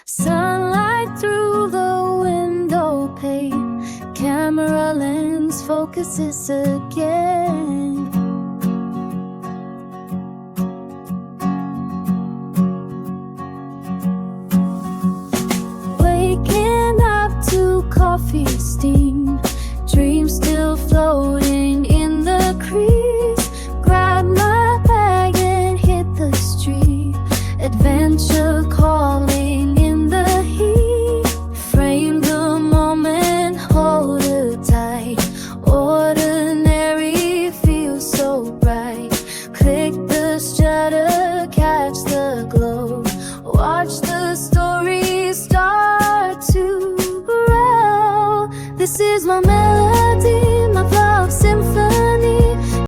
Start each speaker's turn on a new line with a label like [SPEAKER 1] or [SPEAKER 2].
[SPEAKER 1] Sunlight through the window pane, camera lens focuses again. Waking up to coffee steam, dreams still floating in the crease. Grab my bag and hit the street, adventure calling in the heat. Frame the moment, hold it tight. Ordinary feels so bright. Click the shutter, catch the glow. Watch the story start to grow. This is my melody, my love symphony.